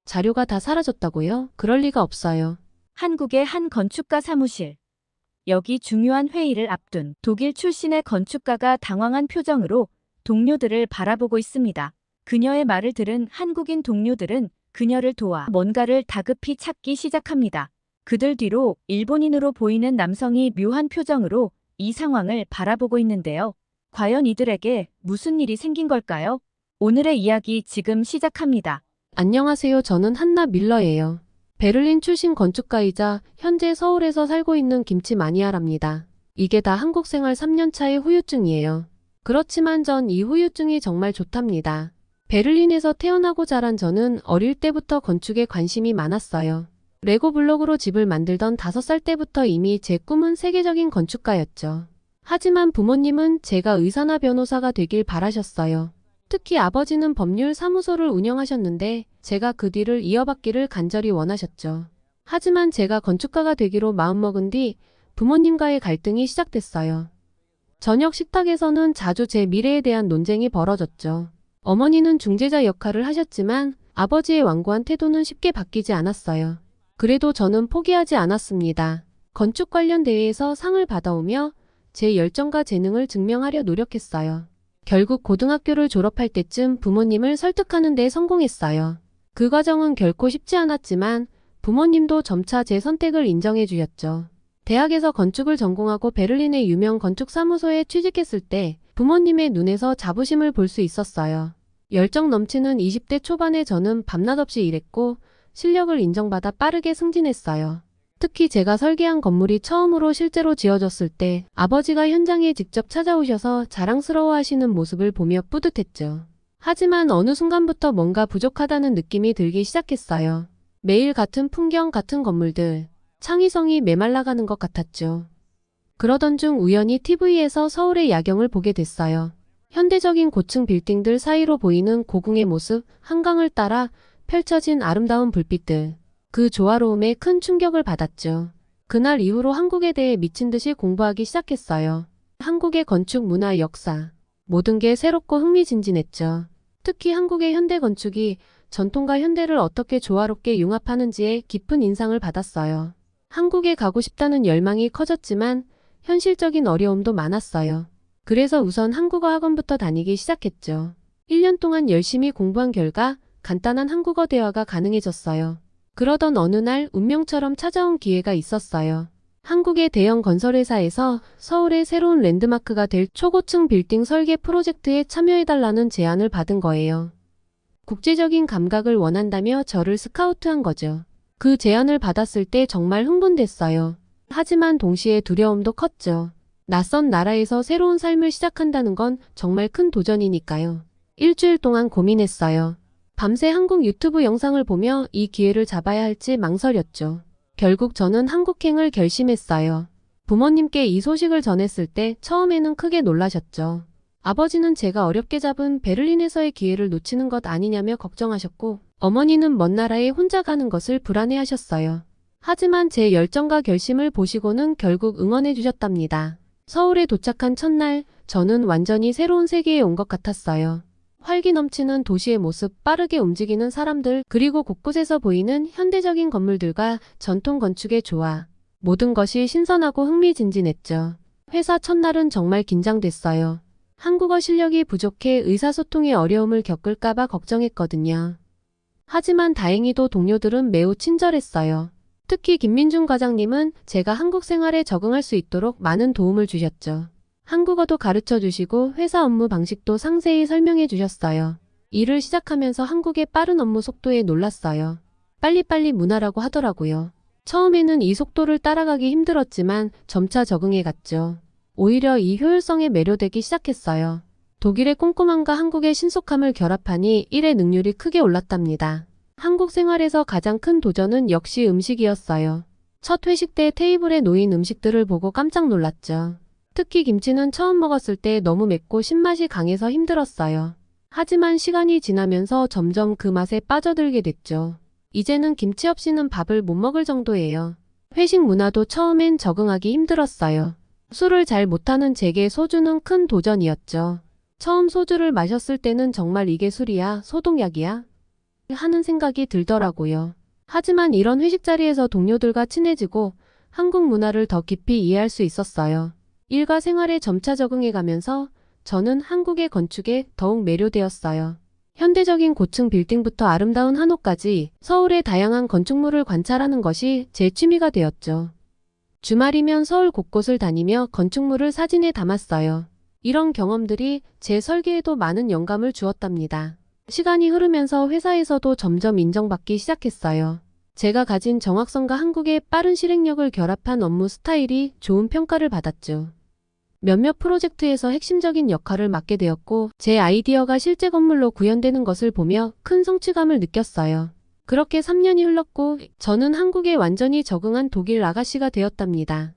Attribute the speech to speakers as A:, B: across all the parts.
A: 자료가 다 사라졌다고요? 그럴 리가 없어요.
B: 한국의 한 건축가 사무실. 여기 중요한 회의를 앞둔 독일 출신의 건축가가 당황한 표정으로 동료들을 바라보고 있습니다. 그녀의 말을 들은 한국인 동료들은 그녀를 도와 뭔가를 다급히 찾기 시작합니다. 그들 뒤로 일본인으로 보이는 남성이 묘한 표정으로 이 상황을 바라보고 있는데요. 과연 이들에게 무슨 일이 생긴 걸까요? 오늘의 이야기 지금 시작합니다.
A: 안녕하세요. 저는 한나 밀러예요. 베를린 출신 건축가이자 현재 서울에서 살고 있는 김치 마니아랍니다. 이게 다 한국 생활 3년 차의 후유증이에요. 그렇지만 전 이 후유증이 정말 좋답니다. 베를린에서 태어나고 자란 저는 어릴 때부터 건축에 관심이 많았어요. 레고 블록으로 집을 만들던 5살 때부터 이미 제 꿈은 세계적인 건축가였죠. 하지만 부모님은 제가 의사나 변호사가 되길 바라셨어요. 특히 아버지는 법률 사무소를 운영하셨는데 제가 그 뒤를 이어받기를 간절히 원하셨죠. 하지만 제가 건축가가 되기로 마음먹은 뒤 부모님과의 갈등이 시작됐어요. 저녁 식탁에서는 자주 제 미래에 대한 논쟁이 벌어졌죠. 어머니는 중재자 역할을 하셨지만 아버지의 완고한 태도는 쉽게 바뀌지 않았어요. 그래도 저는 포기하지 않았습니다. 건축 관련 대회에서 상을 받아오며 제 열정과 재능을 증명하려 노력했어요. 결국 고등학교를 졸업할 때쯤 부모님을 설득하는 데 성공했어요. 그 과정은 결코 쉽지 않았지만 부모님도 점차 제 선택을 인정해 주셨죠. 대학에서 건축을 전공하고 베를린의 유명 건축사무소에 취직했을 때 부모님의 눈에서 자부심을 볼 수 있었어요. 열정 넘치는 20대 초반의 저는 밤낮없이 일했고 실력을 인정받아 빠르게 승진했어요. 특히 제가 설계한 건물이 처음으로 실제로 지어졌을 때 아버지가 현장에 직접 찾아오셔서 자랑스러워하시는 모습을 보며 뿌듯했죠. 하지만 어느 순간부터 뭔가 부족하다는 느낌이 들기 시작했어요. 매일 같은 풍경, 같은 건물들, 창의성이 메말라가는 것 같았죠. 그러던 중 우연히 TV에서 서울의 야경을 보게 됐어요. 현대적인 고층 빌딩들 사이로 보이는 고궁의 모습, 한강을 따라 펼쳐진 아름다운 불빛들. 그 조화로움에 큰 충격을 받았죠. 그날 이후로 한국에 대해 미친 듯이 공부하기 시작했어요. 한국의 건축 문화 역사. 모든 게 새롭고 흥미진진했죠. 특히 한국의 현대 건축이 전통과 현대를 어떻게 조화롭게 융합하는지에 깊은 인상을 받았어요. 한국에 가고 싶다는 열망이 커졌지만 현실적인 어려움도 많았어요. 그래서 우선 한국어 학원부터 다니기 시작했죠. 1년 동안 열심히 공부한 결과 간단한 한국어 대화가 가능해졌어요. 그러던 어느 날 운명처럼 찾아온 기회가 있었어요. 한국의 대형 건설회사에서 서울의 새로운 랜드마크가 될 초고층 빌딩 설계 프로젝트에 참여해달라는 제안을 받은 거예요. 국제적인 감각을 원한다며 저를 스카우트한 거죠. 그 제안을 받았을 때 정말 흥분됐어요. 하지만 동시에 두려움도 컸죠. 낯선 나라에서 새로운 삶을 시작한다는 건 정말 큰 도전이니까요. 일주일 동안 고민했어요. 밤새 한국 유튜브 영상을 보며 이 기회를 잡아야 할지 망설였죠. 결국 저는 한국행을 결심했어요. 부모님께 이 소식을 전했을 때 처음에는 크게 놀라셨죠. 아버지는 제가 어렵게 잡은 베를린에서의 기회를 놓치는 것 아니냐며 걱정하셨고 어머니는 먼 나라에 혼자 가는 것을 불안해하셨어요. 하지만 제 열정과 결심을 보시고는 결국 응원해 주셨답니다. 서울에 도착한 첫날 저는 완전히 새로운 세계에 온 것 같았어요. 활기 넘치는 도시의 모습, 빠르게 움직이는 사람들, 그리고 곳곳에서 보이는 현대적인 건물들과 전통 건축의 조화. 모든 것이 신선하고 흥미진진했죠. 회사 첫날은 정말 긴장됐어요. 한국어 실력이 부족해 의사소통에 어려움을 겪을까봐 걱정했거든요. 하지만 다행히도 동료들은 매우 친절했어요. 특히 김민중 과장님은 제가 한국 생활에 적응할 수 있도록 많은 도움을 주셨죠. 한국어도 가르쳐 주시고 회사 업무 방식도 상세히 설명해 주셨어요. 일을 시작하면서 한국의 빠른 업무 속도에 놀랐어요. 빨리빨리 문화라고 하더라고요. 처음에는 이 속도를 따라가기 힘들었지만 점차 적응해 갔죠. 오히려 이 효율성에 매료되기 시작했어요. 독일의 꼼꼼함과 한국의 신속함을 결합하니 일의 능률이 크게 올랐답니다. 한국 생활에서 가장 큰 도전은 역시 음식이었어요. 첫 회식 때 테이블에 놓인 음식들을 보고 깜짝 놀랐죠. 특히 김치는 처음 먹었을 때 너무 맵고 신맛이 강해서 힘들었어요. 하지만 시간이 지나면서 점점 그 맛에 빠져들게 됐죠. 이제는 김치 없이는 밥을 못 먹을 정도예요. 회식 문화도 처음엔 적응하기 힘들었어요. 술을 잘 못하는 제게 소주는 큰 도전이었죠. 처음 소주를 마셨을 때는 정말 이게 술이야, 소독약이야? 하는 생각이 들더라고요. 하지만 이런 회식 자리에서 동료들과 친해지고 한국 문화를 더 깊이 이해할 수 있었어요. 일과 생활에 점차 적응해가면서 저는 한국의 건축에 더욱 매료되었어요. 현대적인 고층 빌딩부터 아름다운 한옥까지 서울의 다양한 건축물을 관찰하는 것이 제 취미가 되었죠. 주말이면 서울 곳곳을 다니며 건축물을 사진에 담았어요. 이런 경험들이 제 설계에도 많은 영감을 주었답니다. 시간이 흐르면서 회사에서도 점점 인정받기 시작했어요. 제가 가진 정확성과 한국의 빠른 실행력을 결합한 업무 스타일이 좋은 평가를 받았죠. 몇몇 프로젝트에서 핵심적인 역할을 맡게 되었고 제 아이디어가 실제 건물로 구현되는 것을 보며 큰 성취감을 느꼈어요. 그렇게 3년이 흘렀고 저는 한국에 완전히 적응한 독일 아가씨가 되었답니다.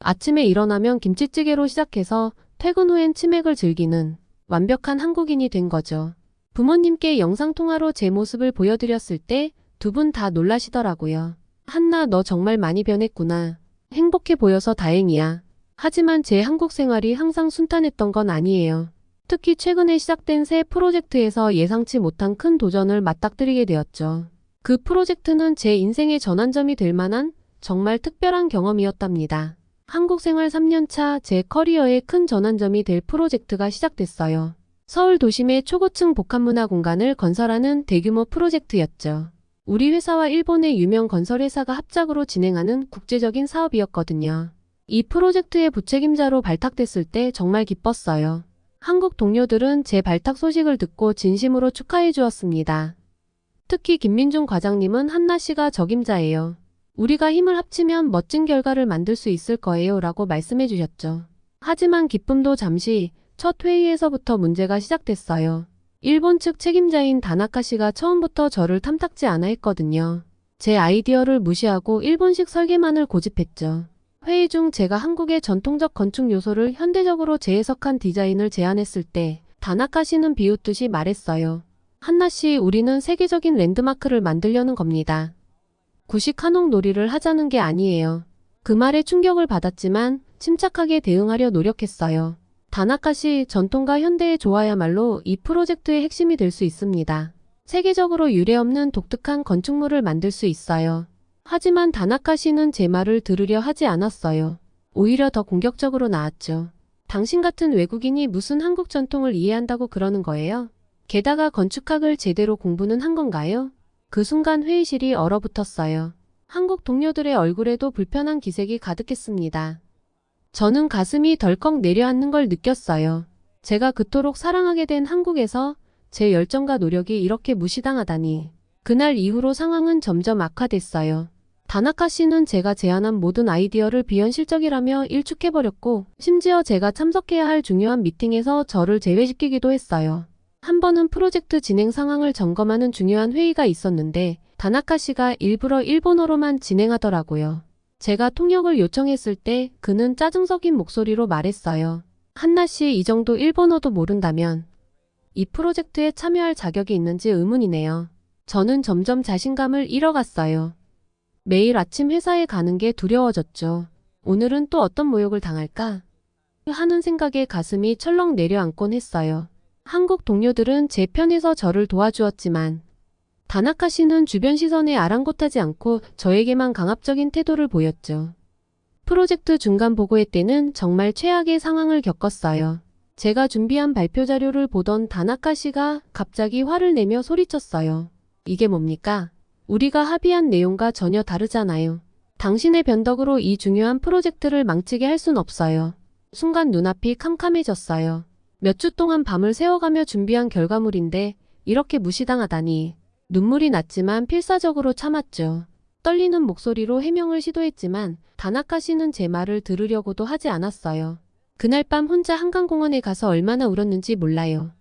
A: 아침에 일어나면 김치찌개로 시작해서 퇴근 후엔 치맥을 즐기는 완벽한 한국인이 된 거죠. 부모님께 영상통화로 제 모습을 보여드렸을 때 두 분 다 놀라시더라고요. 한나, 너 정말 많이 변했구나. 행복해 보여서 다행이야. 하지만 제 한국 생활이 항상 순탄했던 건 아니에요. 특히 최근에 시작된 새 프로젝트에서 예상치 못한 큰 도전을 맞닥뜨리게 되었죠. 그 프로젝트는 제 인생의 전환점이 될 만한 정말 특별한 경험이었답니다. 한국 생활 3년차 제 커리어의 큰 전환점이 될 프로젝트가 시작됐어요. 서울 도심의 초고층 복합문화 공간을 건설하는 대규모 프로젝트였죠. 우리 회사와 일본의 유명 건설회사가 합작으로 진행하는 국제적인 사업이었거든요. 이 프로젝트의 부책임자로 발탁됐을 때 정말 기뻤어요. 한국 동료들은 제 발탁 소식을 듣고 진심으로 축하해 주었습니다. 특히 김민중 과장님은 한나 씨가 적임자예요. 우리가 힘을 합치면 멋진 결과를 만들 수 있을 거예요 라고 말씀해 주셨죠. 하지만 기쁨도 잠시 첫 회의에서부터 문제가 시작됐어요. 일본 측 책임자인 다나카 씨가 처음부터 저를 탐탁지 않아 했거든요. 제 아이디어를 무시하고 일본식 설계만을 고집했죠. 회의 중 제가 한국의 전통적 건축 요소를 현대적으로 재해석한 디자인을 제안했을 때 다나카 씨는 비웃듯이 말했어요. 한나 씨, 우리는 세계적인 랜드마크를 만들려는 겁니다. 구식 한옥 놀이를 하자는 게 아니에요. 그 말에 충격을 받았지만 침착하게 대응하려 노력했어요. 다나카 씨, 전통과 현대의 조화야말로 이 프로젝트의 핵심이 될 수 있습니다. 세계적으로 유례없는 독특한 건축물을 만들 수 있어요. 하지만 다나카 씨는 제 말을 들으려 하지 않았어요. 오히려 더 공격적으로 나왔죠. 당신 같은 외국인이 무슨 한국 전통을 이해한다고 그러는 거예요? 게다가 건축학을 제대로 공부는 한 건가요? 그 순간 회의실이 얼어붙었어요. 한국 동료들의 얼굴에도 불편한 기색이 가득했습니다. 저는 가슴이 덜컥 내려앉는 걸 느꼈어요. 제가 그토록 사랑하게 된 한국에서 제 열정과 노력이 이렇게 무시당하다니. 그날 이후로 상황은 점점 악화됐어요. 다나카 씨는 제가 제안한 모든 아이디어를 비현실적이라며 일축해버렸고 심지어 제가 참석해야 할 중요한 미팅에서 저를 제외시키기도 했어요. 한 번은 프로젝트 진행 상황을 점검하는 중요한 회의가 있었는데 다나카 씨가 일부러 일본어로만 진행하더라고요. 제가 통역을 요청했을 때 그는 짜증 섞인 목소리로 말했어요. 한나 씨, 이 정도 일본어도 모른다면 이 프로젝트에 참여할 자격이 있는지 의문이네요. 저는 점점 자신감을 잃어갔어요. 매일 아침 회사에 가는 게 두려워졌죠. 오늘은 또 어떤 모욕을 당할까? 하는 생각에 가슴이 철렁 내려앉곤 했어요. 한국 동료들은 제 편에서 저를 도와주었지만 다나카 씨는 주변 시선에 아랑곳하지 않고 저에게만 강압적인 태도를 보였죠. 프로젝트 중간 보고회 때는 정말 최악의 상황을 겪었어요. 제가 준비한 발표 자료를 보던 다나카 씨가 갑자기 화를 내며 소리쳤어요. 이게 뭡니까? 우리가 합의한 내용과 전혀 다르잖아요. 당신의 변덕으로 이 중요한 프로젝트를 망치게 할 순 없어요. 순간 눈앞이 캄캄해졌어요. 몇 주 동안 밤을 새워가며 준비한 결과물인데 이렇게 무시당하다니. 눈물이 났지만 필사적으로 참았죠. 떨리는 목소리로 해명을 시도했지만 다나카 씨는 제 말을 들으려고도 하지 않았어요. 그날 밤 혼자 한강공원에 가서 얼마나 울었는지 몰라요.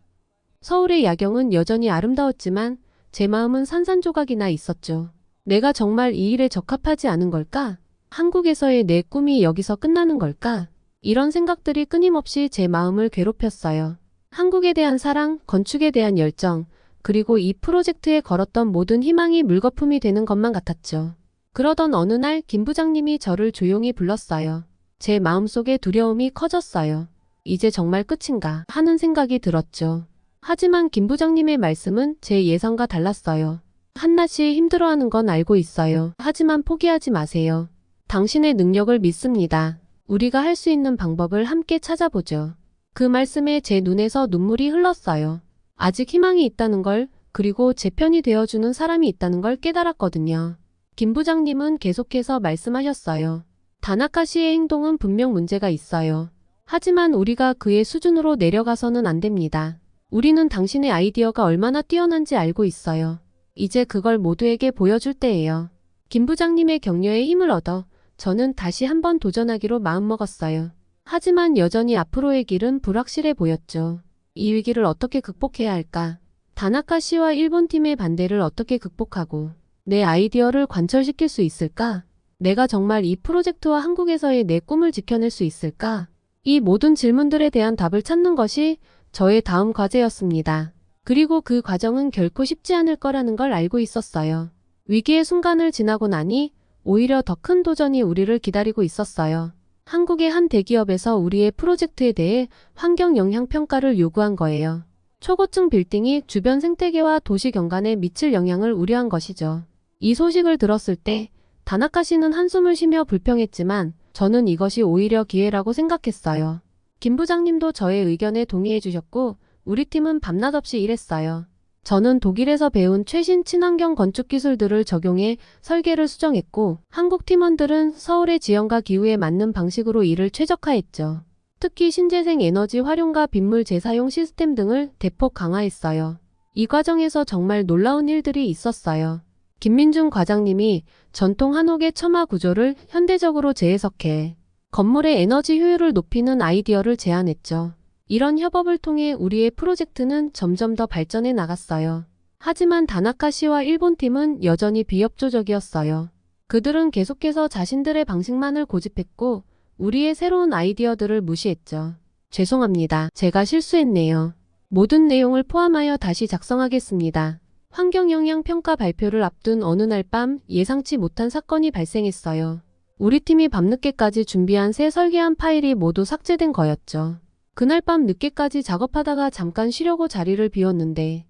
A: 서울의 야경은 여전히 아름다웠지만 제 마음은 산산조각이 나 있었죠. 내가 정말 이 일에 적합하지 않은 걸까? 한국에서의 내 꿈이 여기서 끝나는 걸까? 이런 생각들이 끊임없이 제 마음을 괴롭혔어요. 한국에 대한 사랑, 건축에 대한 열정, 그리고 이 프로젝트에 걸었던 모든 희망이 물거품이 되는 것만 같았죠. 그러던 어느 날 김 부장님이 저를 조용히 불렀어요. 제 마음속에 두려움이 커졌어요. 이제 정말 끝인가 하는 생각이 들었죠. 하지만 김 부장님의 말씀은 제 예상과 달랐어요. 한나 씨 힘들어하는 건 알고 있어요. 하지만 포기하지 마세요. 당신의 능력을 믿습니다. 우리가 할 수 있는 방법을 함께 찾아보죠. 그 말씀에 제 눈에서 눈물이 흘렀어요. 아직 희망이 있다는 걸, 그리고 제 편이 되어주는 사람이 있다는 걸 깨달았거든요. 김 부장님은 계속해서 말씀하셨어요. 다나카 씨의 행동은 분명 문제가 있어요. 하지만 우리가 그의 수준으로 내려가서는 안 됩니다. 우리는 당신의 아이디어가 얼마나 뛰어난지 알고 있어요. 이제 그걸 모두에게 보여줄 때예요. 김 부장님의 격려에 힘을 얻어 저는 다시 한번 도전하기로 마음먹었어요. 하지만 여전히 앞으로의 길은 불확실해 보였죠. 이 위기를 어떻게 극복해야 할까? 다나카 씨와 일본 팀의 반대를 어떻게 극복하고 내 아이디어를 관철시킬 수 있을까? 내가 정말 이 프로젝트와 한국에서의 내 꿈을 지켜낼 수 있을까? 이 모든 질문들에 대한 답을 찾는 것이 저의 다음 과제였습니다. 그리고 그 과정은 결코 쉽지 않을 거라는 걸 알고 있었어요. 위기의 순간을 지나고 나니 오히려 더 큰 도전이 우리를 기다리고 있었어요. 한국의 한 대기업에서 우리의 프로젝트에 대해 환경 영향 평가를 요구한 거예요. 초고층 빌딩이 주변 생태계와 도시 경관에 미칠 영향을 우려한 것이죠. 이 소식을 들었을 때 다나카 씨는 한숨을 쉬며 불평했지만 저는 이것이 오히려 기회라고 생각했어요. 김 부장님도 저의 의견에 동의해 주셨고 우리 팀은 밤낮 없이 일했어요. 저는 독일에서 배운 최신 친환경 건축 기술들을 적용해 설계를 수정했고 한국 팀원들은 서울의 지형과 기후에 맞는 방식으로 일을 최적화했죠. 특히 신재생 에너지 활용과 빗물 재사용 시스템 등을 대폭 강화했어요. 이 과정에서 정말 놀라운 일들이 있었어요. 김민중 과장님이 전통 한옥의 처마 구조를 현대적으로 재해석해 건물의 에너지 효율을 높이는 아이디어를 제안했죠. 이런 협업을 통해 우리의 프로젝트는 점점 더 발전해 나갔어요. 하지만 다나카 씨와 일본 팀은 여전히 비협조적이었어요. 그들은 계속해서 자신들의 방식만을 고집했고 우리의 새로운 아이디어들을 무시했죠. 죄송합니다. 제가 실수했네요. 모든 내용을 포함하여 다시 작성하겠습니다. 환경영향평가 발표를 앞둔 어느 날 밤 예상치 못한 사건이 발생했어요. 우리 팀이 밤늦게까지 준비한 새 설계안 파일이 모두 삭제된 거였죠. 그날 밤 늦게까지 작업하다가 잠깐 쉬려고 자리를 비웠는데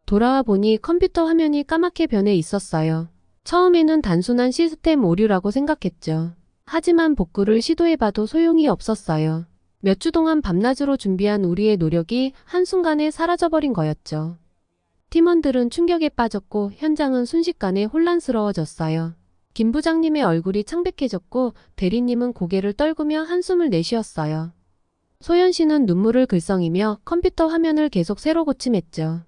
A: 돌아와 보니 컴퓨터 화면이 까맣게 변해 있었어요. 처음에는 단순한 시스템 오류라고 생각했죠. 하지만 복구를 시도해봐도 소용이 없었어요. 몇 주 동안 밤낮으로 준비한 우리의 노력이 한순간에 사라져버린 거였죠. 팀원들은 충격에 빠졌고 현장은 순식간에 혼란스러워졌어요. 김 부장님의 얼굴이 창백해졌고 대리님은 고개를 떨구며 한숨을 내쉬었어요. 소연 씨는 눈물을 글썽이며 컴퓨터 화면을 계속 새로 고침했죠.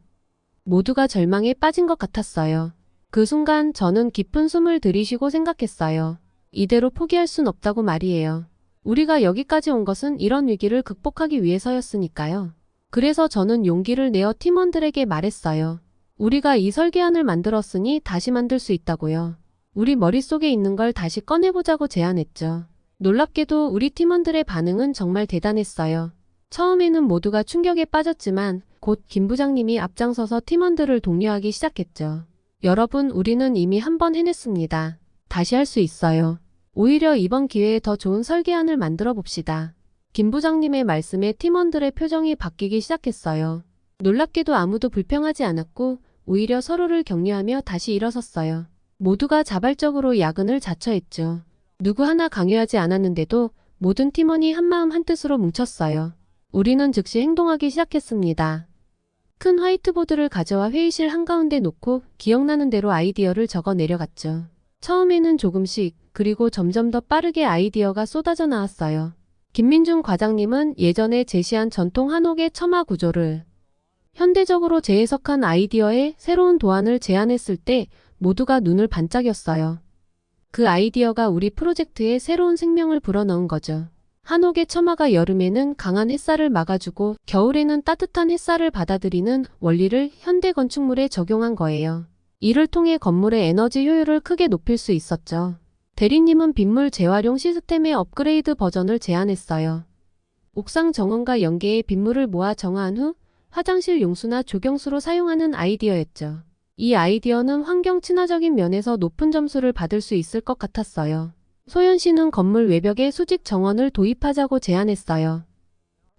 A: 모두가 절망에 빠진 것 같았어요. 그 순간 저는 깊은 숨을 들이쉬고 생각했어요. 이대로 포기할 순 없다고 말이에요. 우리가 여기까지 온 것은 이런 위기를 극복하기 위해서였으니까요. 그래서 저는 용기를 내어 팀원들에게 말했어요. 우리가 이 설계안을 만들었으니 다시 만들 수 있다고요. 우리 머릿속에 있는 걸 다시 꺼내보자고 제안했죠. 놀랍게도 우리 팀원들의 반응은 정말 대단했어요. 처음에는 모두가 충격에 빠졌지만 곧 김 부장님이 앞장서서 팀원들을 독려하기 시작했죠. 여러분, 우리는 이미 한 번 해냈습니다. 다시 할 수 있어요. 오히려 이번 기회에 더 좋은 설계안을 만들어 봅시다. 김 부장님의 말씀에 팀원들의 표정이 바뀌기 시작했어요. 놀랍게도 아무도 불평하지 않았고 오히려 서로를 격려하며 다시 일어섰어요. 모두가 자발적으로 야근을 자처했죠. 누구 하나 강요하지 않았는데도 모든 팀원이 한마음 한뜻으로 뭉쳤어요. 우리는 즉시 행동하기 시작했습니다. 큰 화이트보드를 가져와 회의실 한가운데 놓고 기억나는 대로 아이디어를 적어 내려갔죠. 처음에는 조금씩, 그리고 점점 더 빠르게 아이디어가 쏟아져 나왔어요. 김민중 과장님은 예전에 제시한 전통 한옥의 처마 구조를 현대적으로 재해석한 아이디어에 새로운 도안을 제안했을 때 모두가 눈을 반짝였어요. 그 아이디어가 우리 프로젝트에 새로운 생명을 불어넣은 거죠. 한옥의 처마가 여름에는 강한 햇살을 막아주고 겨울에는 따뜻한 햇살을 받아들이는 원리를 현대 건축물에 적용한 거예요. 이를 통해 건물의 에너지 효율을 크게 높일 수 있었죠. 대리님은 빗물 재활용 시스템의 업그레이드 버전을 제안했어요. 옥상 정원과 연계에 빗물을 모아 정화한 후 화장실 용수나 조경수로 사용하는 아이디어였죠. 이 아이디어는 환경 친화적인 면에서 높은 점수를 받을 수 있을 것 같았어요. 소연 씨는 건물 외벽에 수직 정원을 도입하자고 제안했어요.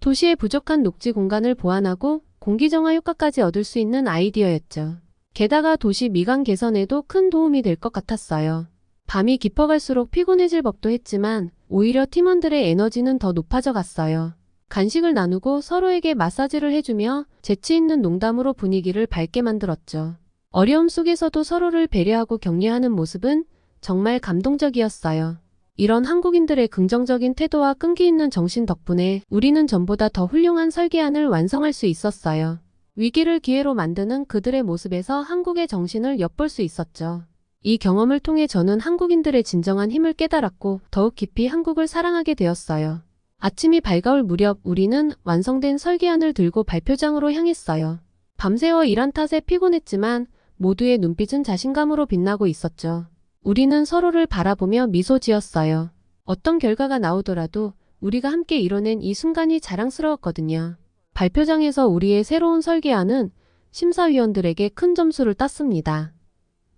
A: 도시의 부족한 녹지 공간을 보완하고 공기정화 효과까지 얻을 수 있는 아이디어였죠. 게다가 도시 미관 개선에도 큰 도움이 될 것 같았어요. 밤이 깊어갈수록 피곤해질 법도 했지만 오히려 팀원들의 에너지는 더 높아져 갔어요. 간식을 나누고 서로에게 마사지를 해주며 재치 있는 농담으로 분위기를 밝게 만들었죠. 어려움 속에서도 서로를 배려하고 격려하는 모습은 정말 감동적이었어요. 이런 한국인들의 긍정적인 태도와 끈기 있는 정신 덕분에 우리는 전보다 더 훌륭한 설계안을 완성할 수 있었어요. 위기를 기회로 만드는 그들의 모습에서 한국의 정신을 엿볼 수 있었죠. 이 경험을 통해 저는 한국인들의 진정한 힘을 깨달았고 더욱 깊이 한국을 사랑하게 되었어요. 아침이 밝아올 무렵 우리는 완성된 설계안을 들고 발표장으로 향했어요. 밤새워 일한 탓에 피곤했지만 모두의 눈빛은 자신감으로 빛나고 있었죠. 우리는 서로를 바라보며 미소 지었어요. 어떤 결과가 나오더라도 우리가 함께 이뤄낸 이 순간이 자랑스러웠거든요. 발표장에서 우리의 새로운 설계안은 심사위원들에게 큰 점수를 땄습니다.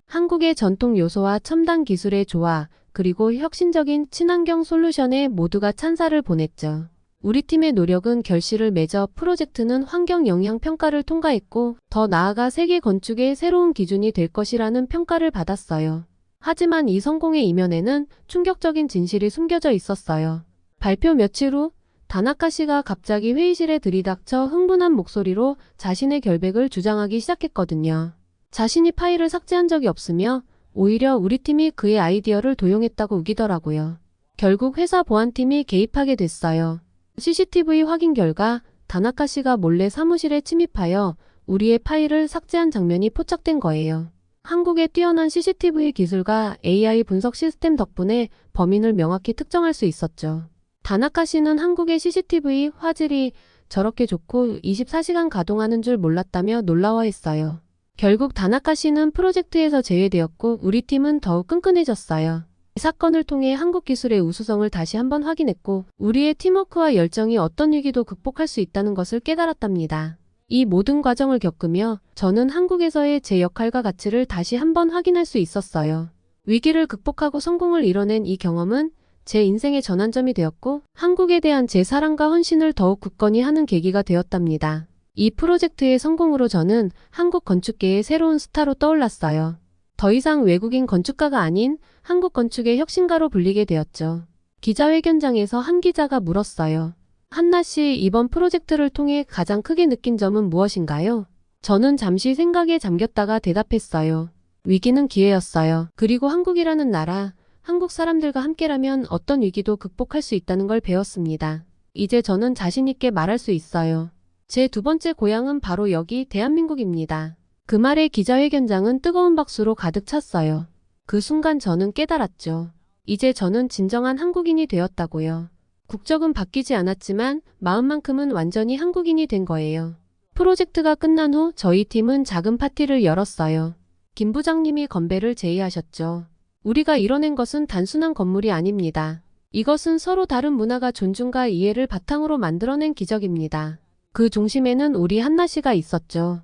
A: 한국의 전통 요소와 첨단 기술의 조화, 그리고 혁신적인 친환경 솔루션에 모두가 찬사를 보냈죠. 우리 팀의 노력은 결실을 맺어 프로젝트는 환경 영향 평가를 통과했고 더 나아가 세계 건축의 새로운 기준이 될 것이라는 평가를 받았어요. 하지만 이 성공의 이면에는 충격적인 진실이 숨겨져 있었어요. 발표 며칠 후 다나카 씨가 갑자기 회의실에 들이닥쳐 흥분한 목소리로 자신의 결백을 주장하기 시작했거든요. 자신이 파일을 삭제한 적이 없으며 오히려 우리 팀이 그의 아이디어를 도용했다고 우기더라고요. 결국 회사 보안팀이 개입하게 됐어요. CCTV 확인 결과 다나카 씨가 몰래 사무실에 침입하여 우리의 파일을 삭제한 장면이 포착된 거예요. 한국의 뛰어난 CCTV 기술과 AI 분석 시스템 덕분에 범인을 명확히 특정할 수 있었죠. 다나카 씨는 한국의 CCTV 화질이 저렇게 좋고 24시간 가동하는 줄 몰랐다며 놀라워했어요. 결국 다나카 씨는 프로젝트에서 제외되었고 우리 팀은 더욱 끈끈해졌어요. 이 사건을 통해 한국 기술의 우수성을 다시 한번 확인했고 우리의 팀워크와 열정이 어떤 위기도 극복할 수 있다는 것을 깨달았답니다. 이 모든 과정을 겪으며 저는 한국에서의 제 역할과 가치를 다시 한번 확인할 수 있었어요. 위기를 극복하고 성공을 이뤄낸 이 경험은 제 인생의 전환점이 되었고 한국에 대한 제 사랑과 헌신을 더욱 굳건히 하는 계기가 되었답니다. 이 프로젝트의 성공으로 저는 한국 건축계의 새로운 스타로 떠올랐어요. 더 이상 외국인 건축가가 아닌 한국 건축의 혁신가로 불리게 되었죠. 기자회견장에서 한 기자가 물었어요. 한나 씨, 이번 프로젝트를 통해 가장 크게 느낀 점은 무엇인가요? 저는 잠시 생각에 잠겼다가 대답했어요. 위기는 기회였어요. 그리고 한국이라는 나라, 한국 사람들과 함께라면 어떤 위기도 극복할 수 있다는 걸 배웠습니다. 이제 저는 자신 있게 말할 수 있어요. 제 두 번째 고향은 바로 여기 대한민국입니다. 그 말에 기자회견장은 뜨거운 박수로 가득 찼어요. 그 순간 저는 깨달았죠. 이제 저는 진정한 한국인이 되었다고요. 국적은 바뀌지 않았지만 마음만큼은 완전히 한국인이 된 거예요. 프로젝트가 끝난 후 저희 팀은 작은 파티를 열었어요. 김 부장님이 건배를 제의하셨죠. 우리가 이뤄낸 것은 단순한 건물이 아닙니다. 이것은 서로 다른 문화가 존중과 이해를 바탕으로 만들어낸 기적입니다. 그 중심에는 우리 한나 씨가 있었죠.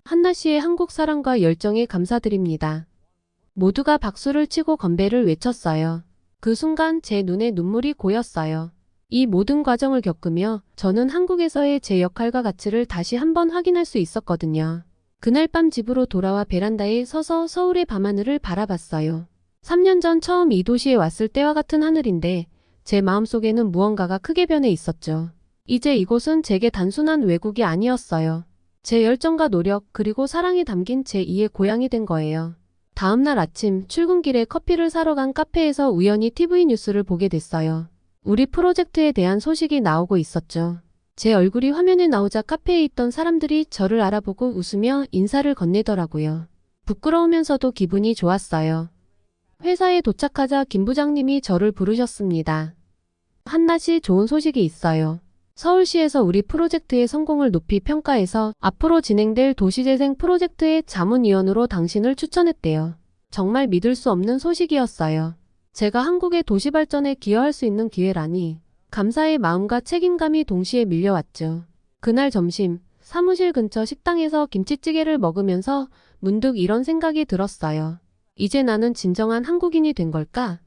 A: 한나 씨의 한국 사랑과 열정에 감사드립니다. 모두가 박수를 치고 건배를 외쳤어요. 그 순간 제 눈에 눈물이 고였어요. 이 모든 과정을 겪으며 저는 한국에서의 제 역할과 가치를 다시 한번 확인할 수 있었거든요. 그날 밤 집으로 돌아와 베란다에 서서 서울의 밤하늘을 바라봤어요. 3년 전 처음 이 도시에 왔을 때와 같은 하늘인데 제 마음속에는 무언가가 크게 변해 있었죠. 이제 이곳은 제게 단순한 외국이 아니었어요. 제 열정과 노력 그리고 사랑이 담긴 제2의 고향이 된 거예요. 다음날 아침 출근길에 커피를 사러 간 카페에서 우연히 TV 뉴스를 보게 됐어요. 우리 프로젝트에 대한 소식이 나오고 있었죠. 제 얼굴이 화면에 나오자 카페에 있던 사람들이 저를 알아보고 웃으며 인사를 건네더라고요. 부끄러우면서도 기분이 좋았어요. 회사에 도착하자 김 부장님이 저를 부르셨습니다. 한나 씨, 좋은 소식이 있어요. 서울시에서 우리 프로젝트의 성공을 높이 평가해서 앞으로 진행될 도시재생 프로젝트의 자문위원으로 당신을 추천했대요. 정말 믿을 수 없는 소식이었어요. 제가 한국의 도시 발전에 기여할 수 있는 기회라니 감사의 마음과 책임감이 동시에 밀려왔죠. 그날 점심 사무실 근처 식당에서 김치찌개를 먹으면서 문득 이런 생각이 들었어요. 이제 나는 진정한 한국인이 된 걸까?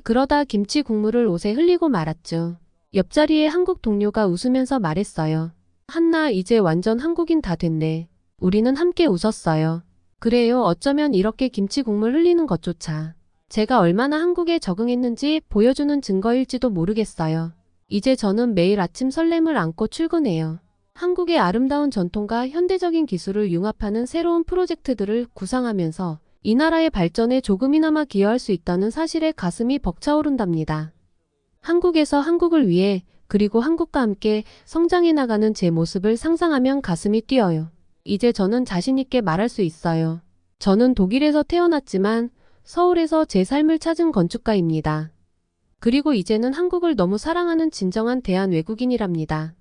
A: 그러다 김치 국물을 옷에 흘리고 말았죠. 옆자리에 한국 동료가 웃으면서 말했어요. 한나 이제 완전 한국인 다 됐네. 우리는 함께 웃었어요. 그래요. 어쩌면 이렇게 김치 국물 흘리는 것조차 제가 얼마나 한국에 적응했는지 보여주는 증거일지도 모르겠어요. 이제 저는 매일 아침 설렘을 안고 출근해요. 한국의 아름다운 전통과 현대적인 기술을 융합하는 새로운 프로젝트들을 구상하면서 이 나라의 발전에 조금이나마 기여할 수 있다는 사실에 가슴이 벅차오른답니다. 한국에서 한국을 위해 그리고 한국과 함께 성장해 나가는 제 모습을 상상하면 가슴이 뛰어요. 이제 저는 자신 있게 말할 수 있어요. 저는 독일에서 태어났지만 서울에서 제 삶을 찾은 건축가입니다. 그리고 이제는 한국을 너무 사랑하는 진정한 대한 외국인이랍니다.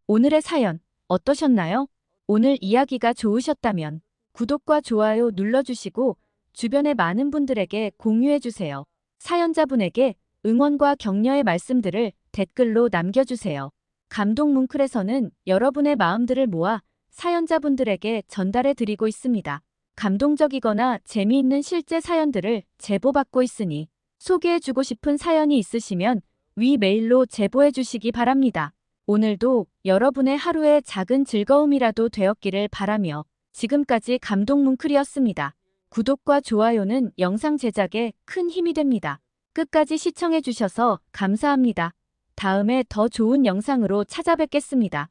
B: 오늘의 사연 어떠셨나요? 오늘 이야기가 좋으셨다면 구독과 좋아요 눌러주시고 주변의 많은 분들에게 공유해주세요. 사연자분에게 응원과 격려의 말씀들을 댓글로 남겨주세요. 감동 뭉클에서는 여러분의 마음들을 모아 사연자분들에게 전달해드리고 있습니다. 감동적이거나 재미있는 실제 사연들을 제보받고 있으니 소개해주고 싶은 사연이 있으시면 위 메일로 제보해주시기 바랍니다. 오늘도 여러분의 하루의 작은 즐거움이라도 되었기를 바라며 지금까지 감동 뭉클이었습니다. 구독과 좋아요는 영상 제작에 큰 힘이 됩니다. 끝까지 시청해주셔서 감사합니다. 다음에 더 좋은 영상으로 찾아뵙겠습니다.